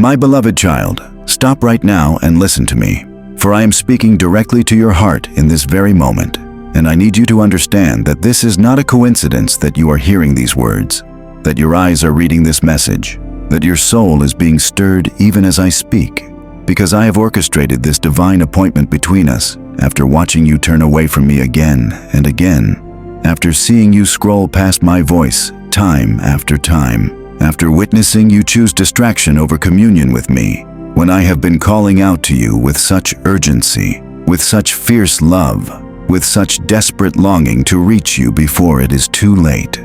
My beloved child, stop right now and listen to me, for I am speaking directly to your heart in this very moment, and I need you to understand that this is not a coincidence that you are hearing these words, that your eyes are reading this message, that your soul is being stirred even as I speak, because I have orchestrated this divine appointment between us after watching you turn away from me again and again, after seeing you scroll past my voice time after time, after witnessing you choose distraction over communion with me, when I have been calling out to you with such urgency, with such fierce love, with such desperate longing to reach you before it is too late.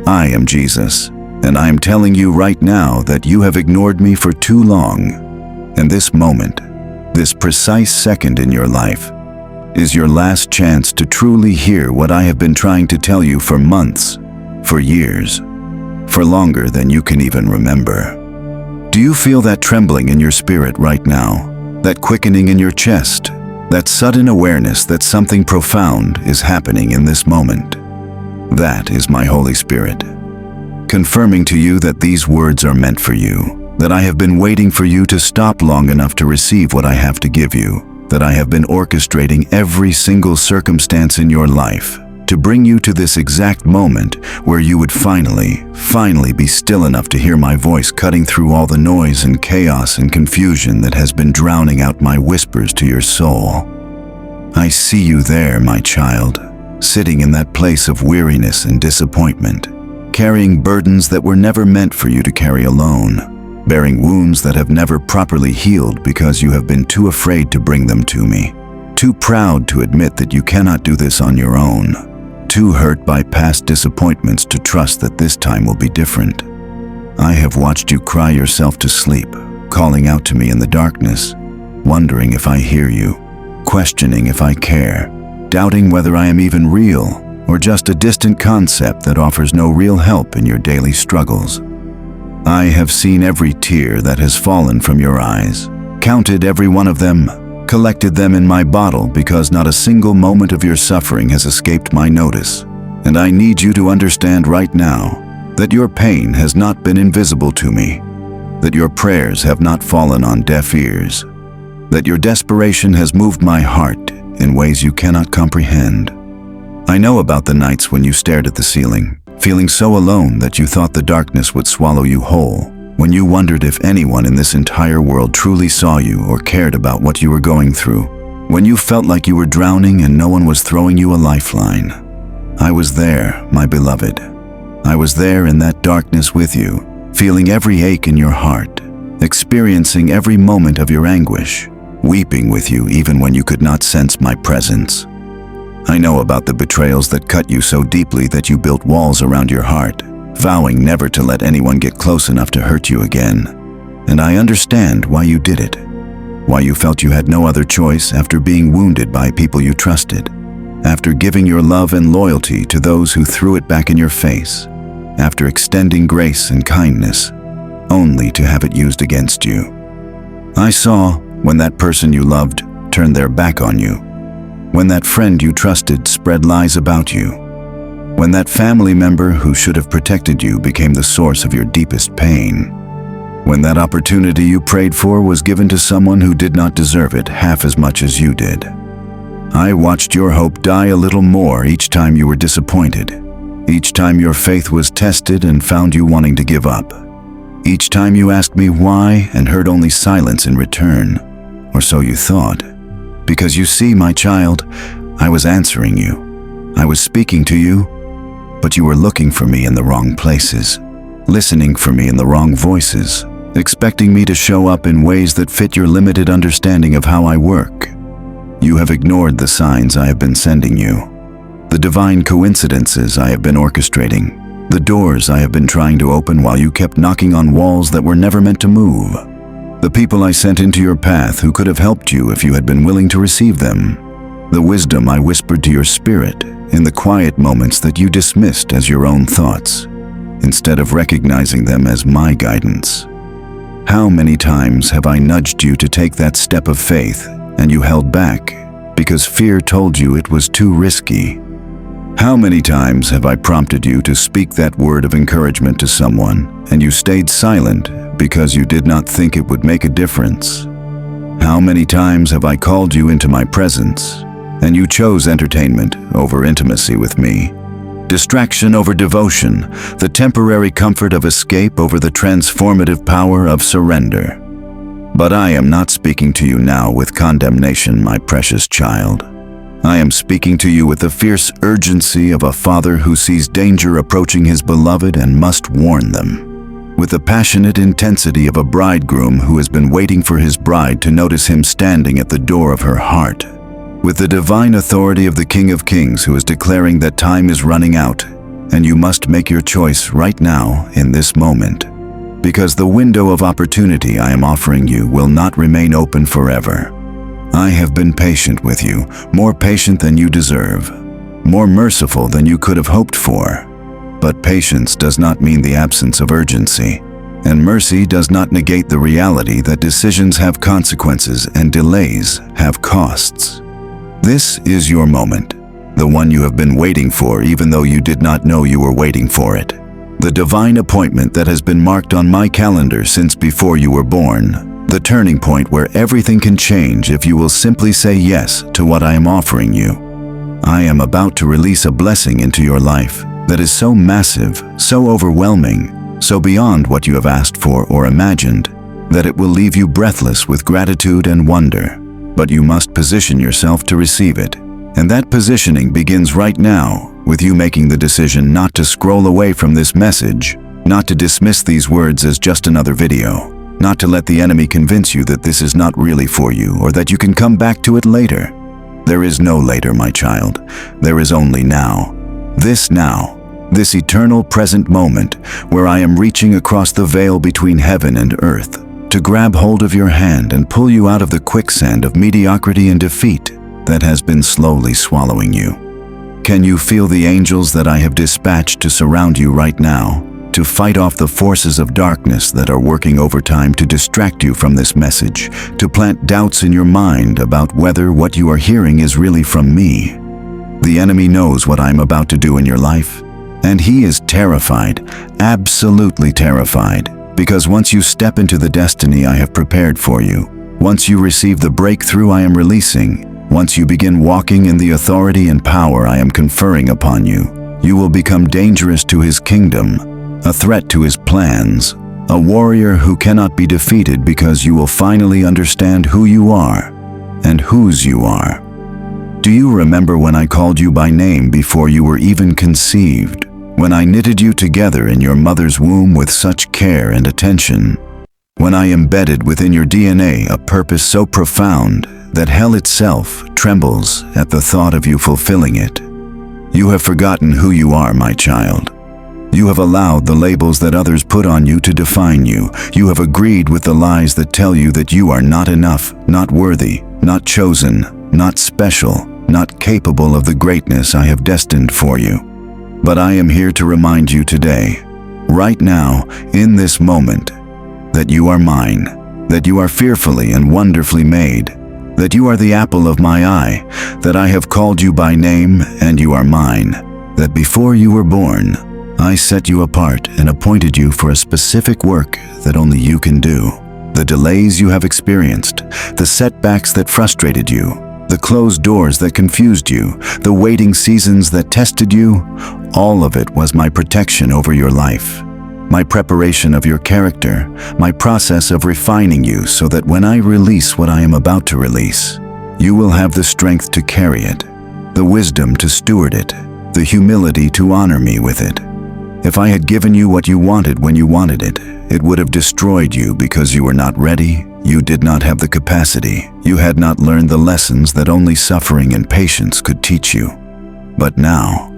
I am Jesus, and I am telling you right now that you have ignored me for too long. And this moment, this precise second in your life, is your last chance to truly hear what I have been trying to tell you for months, for years, for longer than you can even remember. Do you feel that trembling in your spirit right now, that quickening in your chest, that sudden awareness that something profound is happening in this moment? That is my Holy Spirit, confirming to you that these words are meant for you, that I have been waiting for you to stop long enough to receive what I have to give you, that I have been orchestrating every single circumstance in your life to bring you to this exact moment where you would finally be still enough to hear my voice cutting through all the noise and chaos and confusion that has been drowning out my whispers to your soul. I see you there, my child, sitting in that place of weariness and disappointment, carrying burdens that were never meant for you to carry alone, bearing wounds that have never properly healed because you have been too afraid to bring them to me, too proud to admit that you cannot do this on your own, too hurt by past disappointments to trust that this time will be different. I have watched you cry yourself to sleep, calling out to me in the darkness, wondering if I hear you, questioning if I care, doubting whether I am even real or just a distant concept that offers no real help in your daily struggles. I have seen every tear that has fallen from your eyes, counted every one of them, collected them in my bottle because not a single moment of your suffering has escaped my notice. And I need you to understand right now that your pain has not been invisible to me, that your prayers have not fallen on deaf ears, that your desperation has moved my heart in ways you cannot comprehend. I know about the nights when you stared at the ceiling, feeling so alone that you thought the darkness would swallow you whole, when you wondered if anyone in this entire world truly saw you or cared about what you were going through, when you felt like you were drowning and no one was throwing you a lifeline. I was there, my beloved. I was there in that darkness with you, feeling every ache in your heart, experiencing every moment of your anguish, weeping with you even when you could not sense my presence. I know about the betrayals that cut you so deeply that you built walls around your heart, vowing never to let anyone get close enough to hurt you again. And I understand why you did it, why you felt you had no other choice after being wounded by people you trusted, after giving your love and loyalty to those who threw it back in your face, after extending grace and kindness, only to have it used against you. I saw when that person you loved turned their back on you, when that friend you trusted spread lies about you, when that family member who should have protected you became the source of your deepest pain, when that opportunity you prayed for was given to someone who did not deserve it half as much as you did. I watched your hope die a little more each time you were disappointed, each time your faith was tested and found you wanting to give up, each time you asked me why and heard only silence in return, or so you thought. Because you see, my child, I was answering you. I was speaking to you, but you were looking for me in the wrong places, listening for me in the wrong voices, expecting me to show up in ways that fit your limited understanding of how I work. You have ignored the signs I have been sending you, the divine coincidences I have been orchestrating, the doors I have been trying to open while you kept knocking on walls that were never meant to move. The people I sent into your path who could have helped you if you had been willing to receive them. The wisdom I whispered to your spirit in the quiet moments that you dismissed as your own thoughts, instead of recognizing them as my guidance. How many times have I nudged you to take that step of faith and you held back because fear told you it was too risky? How many times have I prompted you to speak that word of encouragement to someone, and you stayed silent because you did not think it would make a difference? How many times have I called you into my presence, and you chose entertainment over intimacy with me? Distraction over devotion, the temporary comfort of escape over the transformative power of surrender. But I am not speaking to you now with condemnation, my precious child. I am speaking to you with the fierce urgency of a father who sees danger approaching his beloved and must warn them. With the passionate intensity of a bridegroom who has been waiting for his bride to notice him standing at the door of her heart. With the divine authority of the King of Kings who is declaring that time is running out, and you must make your choice right now in this moment. Because the window of opportunity I am offering you will not remain open forever. I have been patient with you, more patient than you deserve, more merciful than you could have hoped for. But patience does not mean the absence of urgency, and mercy does not negate the reality that decisions have consequences and delays have costs. This is your moment, the one you have been waiting for even though you did not know you were waiting for it. The divine appointment that has been marked on my calendar since before you were born. The turning point where everything can change if you will simply say yes to what I am offering you. I am about to release a blessing into your life that is so massive, so overwhelming, so beyond what you have asked for or imagined, that it will leave you breathless with gratitude and wonder. But you must position yourself to receive it. And that positioning begins right now with you making the decision not to scroll away from this message, not to dismiss these words as just another video. Not to let the enemy convince you that this is not really for you or that you can come back to it later. There is no later, my child. There is only now. This eternal present moment where I am reaching across the veil between heaven and earth to grab hold of your hand and pull you out of the quicksand of mediocrity and defeat that has been slowly swallowing you. Can you feel the angels that I have dispatched to surround you right now? To fight off the forces of darkness that are working overtime to distract you from this message, to plant doubts in your mind about whether what you are hearing is really from me. The enemy knows what I'm about to do in your life, and he is terrified, absolutely terrified, because once you step into the destiny I have prepared for you, once you receive the breakthrough I am releasing, once you begin walking in the authority and power I am conferring upon you, you will become dangerous to his kingdom, a threat to his plans, a warrior who cannot be defeated because you will finally understand who you are and whose you are. Do you remember when I called you by name before you were even conceived? When I knitted you together in your mother's womb with such care and attention? When I embedded within your DNA a purpose so profound that hell itself trembles at the thought of you fulfilling it? You have forgotten who you are, my child. You have allowed the labels that others put on you to define you. You have agreed with the lies that tell you that you are not enough, not worthy, not chosen, not special, not capable of the greatness I have destined for you. But I am here to remind you today, right now, in this moment, that you are mine, that you are fearfully and wonderfully made, that you are the apple of my eye, that I have called you by name and you are mine, that before you were born, I set you apart and appointed you for a specific work that only you can do. The delays you have experienced, the setbacks that frustrated you, the closed doors that confused you, the waiting seasons that tested you, all of it was my protection over your life, my preparation of your character, my process of refining you so that when I release what I am about to release, you will have the strength to carry it, the wisdom to steward it, the humility to honor me with it. If I had given you what you wanted when you wanted it, it would have destroyed you because you were not ready, you did not have the capacity, you had not learned the lessons that only suffering and patience could teach you. But now,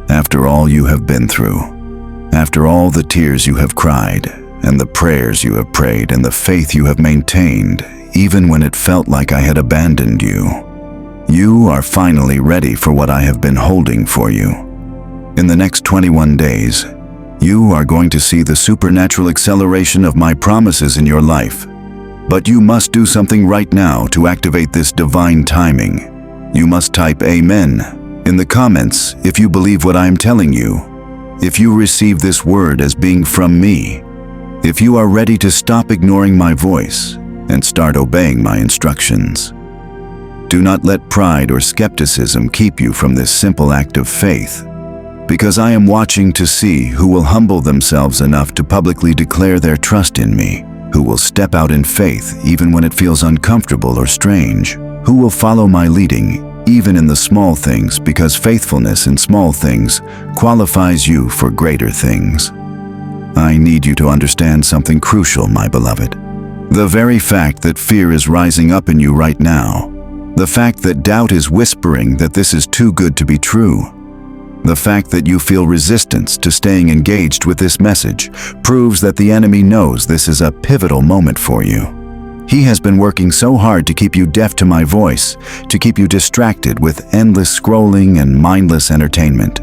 after all you have been through, after all the tears you have cried, and the prayers you have prayed, and the faith you have maintained, even when it felt like I had abandoned you, you are finally ready for what I have been holding for you. In the next 21 days, you are going to see the supernatural acceleration of my promises in your life. But you must do something right now to activate this divine timing. You must type Amen In the comments, if you believe what I am telling you, if you receive this word as being from me, if you are ready to stop ignoring my voice and start obeying my instructions. Do not let pride or skepticism keep you from this simple act of faith, because I am watching to see who will humble themselves enough to publicly declare their trust in me, who will step out in faith even when it feels uncomfortable or strange, who will follow my leading even in the small things, because faithfulness in small things qualifies you for greater things. I need you to understand something crucial, my beloved. The very fact that fear is rising up in you right now, the fact that doubt is whispering that this is too good to be true, the fact that you feel resistance to staying engaged with this message proves that the enemy knows this is a pivotal moment for you. He has been working so hard to keep you deaf to my voice, to keep you distracted with endless scrolling and mindless entertainment,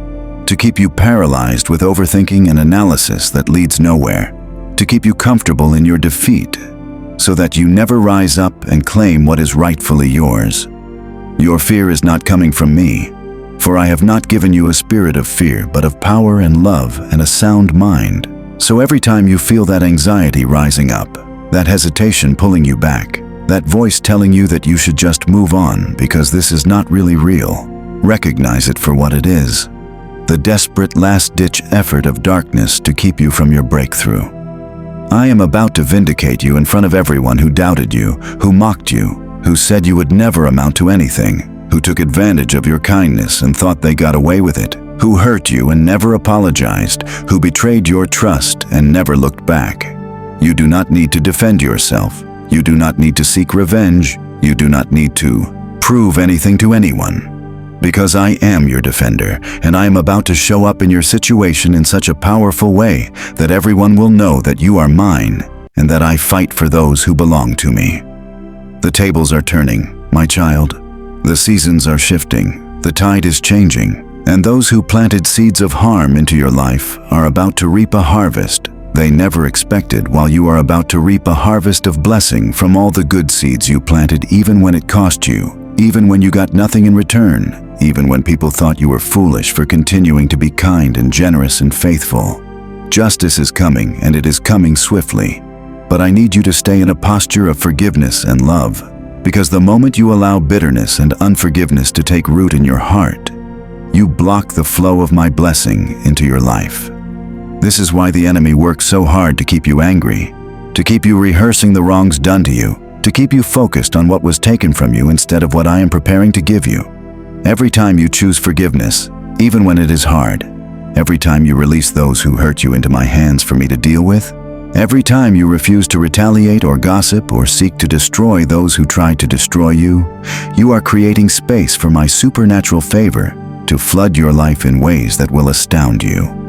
to keep you paralyzed with overthinking and analysis that leads nowhere, to keep you comfortable in your defeat, so that you never rise up and claim what is rightfully yours. Your fear is not coming from me, for I have not given you a spirit of fear, but of power and love and a sound mind. So every time you feel that anxiety rising up, that hesitation pulling you back, that voice telling you that you should just move on because this is not really real, recognize it for what it is: the desperate last-ditch effort of darkness to keep you from your breakthrough. I am about to vindicate you in front of everyone who doubted you, who mocked you, who said you would never amount to anything, who took advantage of your kindness and thought they got away with it, who hurt you and never apologized, who betrayed your trust and never looked back. You do not need to defend yourself. You do not need to seek revenge. You do not need to prove anything to anyone. Because I am your defender, and I am about to show up in your situation in such a powerful way that everyone will know that you are mine and that I fight for those who belong to me. The tables are turning, my child. The seasons are shifting. The tide is changing. And those who planted seeds of harm into your life are about to reap a harvest they never expected, while you are about to reap a harvest of blessing from all the good seeds you planted, even when it cost you, even when you got nothing in return, even when people thought you were foolish for continuing to be kind and generous and faithful. Justice is coming, and it is coming swiftly. But I need you to stay in a posture of forgiveness and love, because the moment you allow bitterness and unforgiveness to take root in your heart, you block the flow of my blessing into your life. This is why the enemy works so hard to keep you angry, to keep you rehearsing the wrongs done to you, to keep you focused on what was taken from you instead of what I am preparing to give you. Every time you choose forgiveness, even when it is hard, every time you release those who hurt you into my hands for me to deal with, every time you refuse to retaliate or gossip or seek to destroy those who tried to destroy you, you are creating space for my supernatural favor to flood your life in ways that will astound you.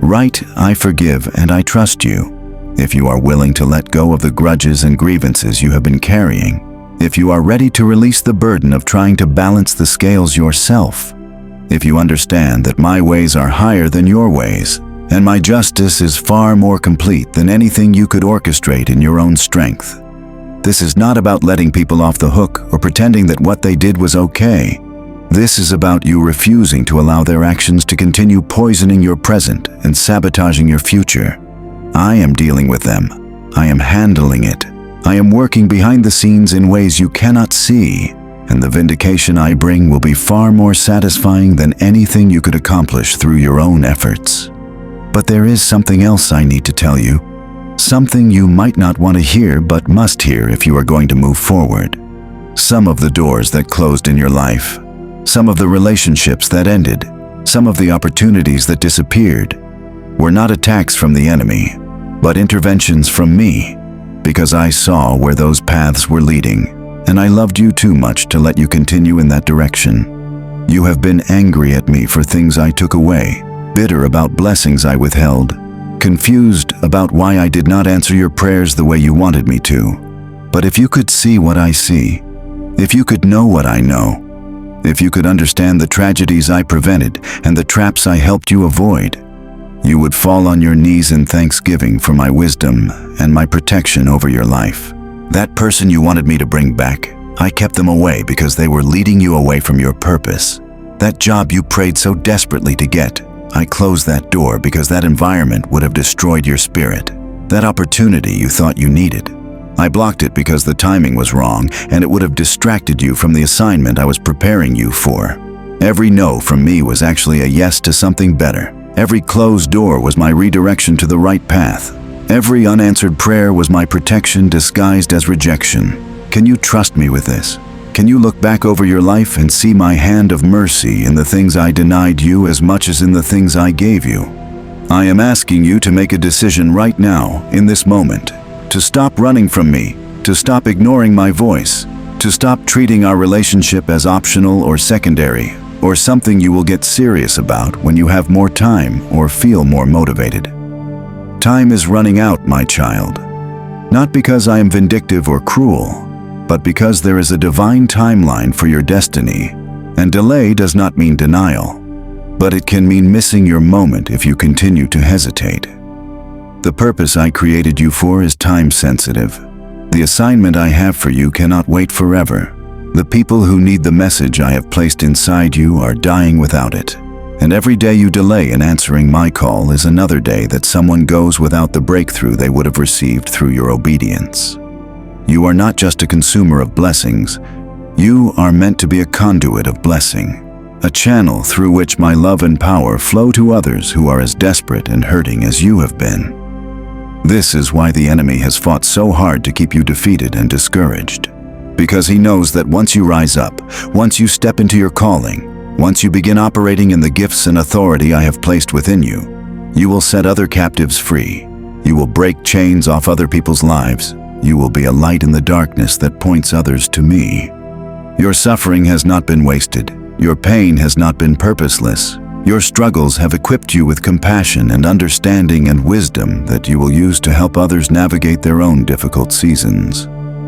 Right, I forgive and I trust you. If you are willing to let go of the grudges and grievances you have been carrying, if you are ready to release the burden of trying to balance the scales yourself, if you understand that my ways are higher than your ways, and my justice is far more complete than anything you could orchestrate in your own strength. This is not about letting people off the hook or pretending that what they did was okay. This is about you refusing to allow their actions to continue poisoning your present and sabotaging your future. I am dealing with them. I am handling it. I am working behind the scenes in ways you cannot see, and the vindication I bring will be far more satisfying than anything you could accomplish through your own efforts. But there is something else I need to tell you, something you might not want to hear but must hear if you are going to move forward. Some of the doors that closed in your life, some of the relationships that ended, some of the opportunities that disappeared, were not attacks from the enemy, but interventions from me, because I saw where those paths were leading, and I loved you too much to let you continue in that direction. You have been angry at me for things I took away, bitter about blessings I withheld, confused about why I did not answer your prayers the way you wanted me to. But if you could see what I see, if you could know what I know, if you could understand the tragedies I prevented and the traps I helped you avoid, you would fall on your knees in thanksgiving for my wisdom and my protection over your life. That person you wanted me to bring back, I kept them away because they were leading you away from your purpose. That job you prayed so desperately to get. I closed that door because that environment would have destroyed your spirit. That opportunity you thought you needed. I blocked it because the timing was wrong and it would have distracted you from the assignment I was preparing you for. Every no from me was actually a yes to something better. Every closed door was my redirection to the right path. Every unanswered prayer was my protection disguised as rejection. Can you trust me with this? Can you look back over your life and see my hand of mercy in the things I denied you as much as in the things I gave you? I am asking you to make a decision right now, in this moment, to stop running from me, to stop ignoring my voice, to stop treating our relationship as optional or secondary, or something you will get serious about when you have more time or feel more motivated. Time is running out, my child. Not because I am vindictive or cruel, but because there is a divine timeline for your destiny, and delay does not mean denial, but it can mean missing your moment if you continue to hesitate. The purpose I created you for is time-sensitive. The assignment I have for you cannot wait forever. The people who need the message I have placed inside you are dying without it, and every day you delay in answering my call is another day that someone goes without the breakthrough they would have received through your obedience. You are not just a consumer of blessings, you are meant to be a conduit of blessing, a channel through which my love and power flow to others who are as desperate and hurting as you have been. This is why the enemy has fought so hard to keep you defeated and discouraged, because he knows that once you rise up, once you step into your calling, once you begin operating in the gifts and authority I have placed within you, you will set other captives free. You will break chains off other people's lives. You will be a light in the darkness that points others to me. Your suffering has not been wasted. Your pain has not been purposeless. Your struggles have equipped you with compassion and understanding and wisdom that you will use to help others navigate their own difficult seasons.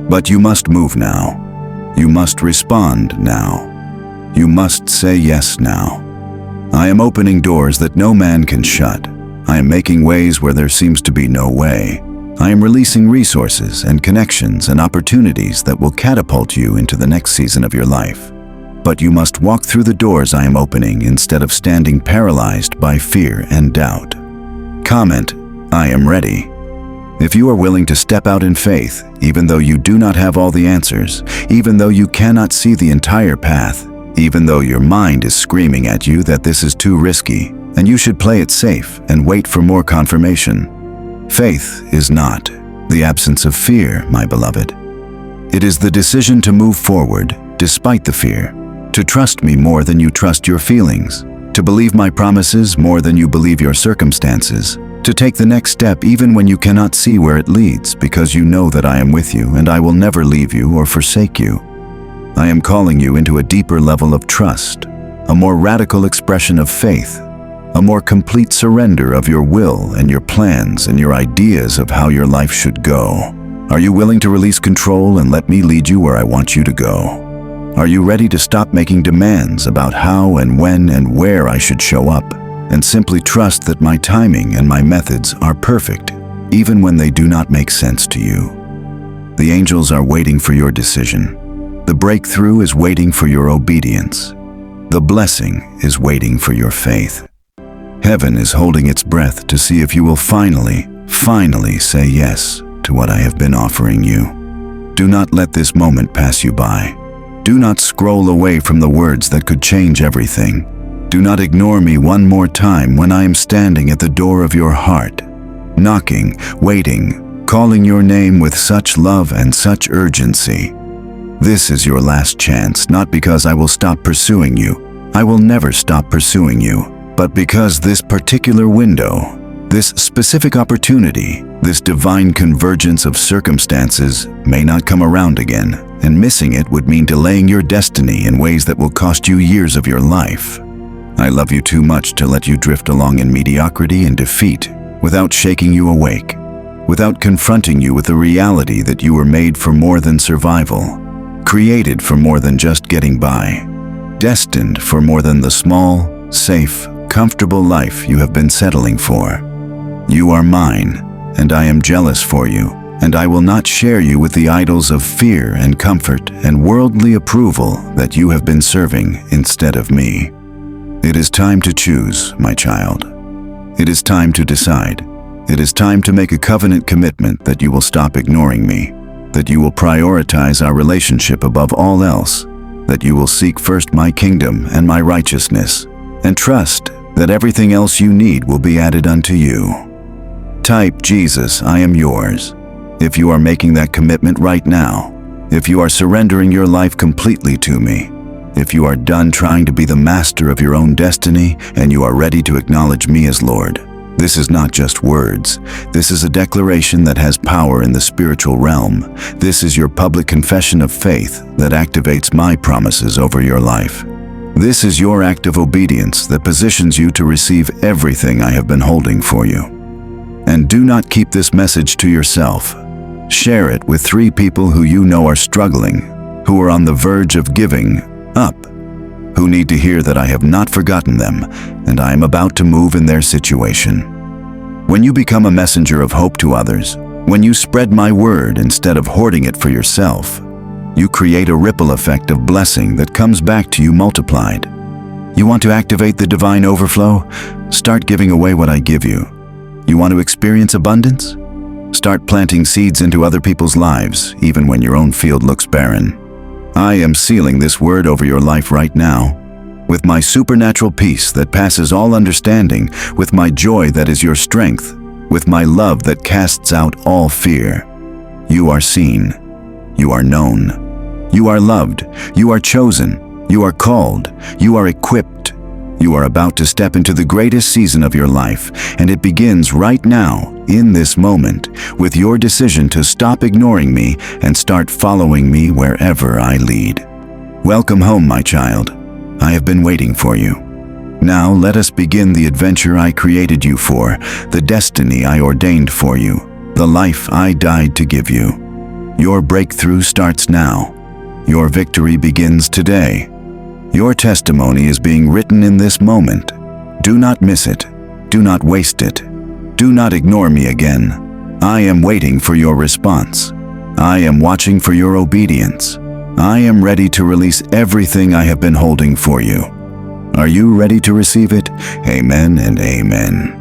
But you must move now. You must respond now. You must say yes now. I am opening doors that no man can shut. I am making ways where there seems to be no way. I am releasing resources and connections and opportunities that will catapult you into the next season of your life. But you must walk through the doors I am opening instead of standing paralyzed by fear and doubt. Comment, I am ready. If you are willing to step out in faith, even though you do not have all the answers, even though you cannot see the entire path, even though your mind is screaming at you that this is too risky, and you should play it safe and wait for more confirmation. Faith is not the absence of fear, my beloved. It is the decision to move forward despite the fear, to trust me more than you trust your feelings, to believe my promises more than you believe your circumstances, to take the next step even when you cannot see where it leads, because you know that I am with you and I will never leave you or forsake you. I am calling you into a deeper level of trust, a more radical expression of faith, a more complete surrender of your will and your plans and your ideas of how your life should go. Are you willing to release control and let me lead you where I want you to go? Are you ready to stop making demands about how and when and where I should show up, and simply trust that my timing and my methods are perfect, even when they do not make sense to you? The angels are waiting for your decision. The breakthrough is waiting for your obedience. The blessing is waiting for your faith. Heaven is holding its breath to see if you will finally say yes to what I have been offering you. Do not let this moment pass you by. Do not scroll away from the words that could change everything. Do not ignore me one more time when I am standing at the door of your heart, knocking, waiting, calling your name with such love and such urgency. This is your last chance, not because I will stop pursuing you. I will never stop pursuing you. But because this particular window, this specific opportunity, this divine convergence of circumstances may not come around again, and missing it would mean delaying your destiny in ways that will cost you years of your life. I love you too much to let you drift along in mediocrity and defeat without shaking you awake, without confronting you with the reality that you were made for more than survival, created for more than just getting by, destined for more than the small, safe, comfortable life you have been settling for. You are mine, and I am jealous for you, and I will not share you with the idols of fear and comfort and worldly approval that you have been serving instead of me. It is time to choose, my child. It is time to decide. It is time to make a covenant commitment that you will stop ignoring me, that you will prioritize our relationship above all else, that you will seek first my kingdom and my righteousness, and trust that everything else you need will be added unto you. Type, Jesus, I am yours. If you are making that commitment right now, if you are surrendering your life completely to me, if you are done trying to be the master of your own destiny and you are ready to acknowledge me as Lord, this is not just words. This is a declaration that has power in the spiritual realm. This is your public confession of faith that activates my promises over your life. This is your act of obedience that positions you to receive everything I have been holding for you. And do not keep this message to yourself. Share it with 3 people who you know are struggling, who are on the verge of giving up, who need to hear that I have not forgotten them and I am about to move in their situation. When you become a messenger of hope to others, when you spread my word instead of hoarding it for yourself, you create a ripple effect of blessing that comes back to you multiplied. You want to activate the divine overflow? Start giving away what I give you. You want to experience abundance? Start planting seeds into other people's lives, even when your own field looks barren. I am sealing this word over your life right now, with my supernatural peace that passes all understanding, with my joy that is your strength, with my love that casts out all fear. You are seen. You are known. You are loved. You are chosen. You are called. You are equipped. You are about to step into the greatest season of your life, and it begins right now, in this moment, with your decision to stop ignoring me and start following me wherever I lead. Welcome home, my child. I have been waiting for you. Now let us begin the adventure I created you for, the destiny I ordained for you, the life I died to give you. Your breakthrough starts now. Your victory begins today. Your testimony is being written in this moment. Do not miss it. Do not waste it. Do not ignore me again. I am waiting for your response. I am watching for your obedience. I am ready to release everything I have been holding for you. Are you ready to receive it? Amen and amen.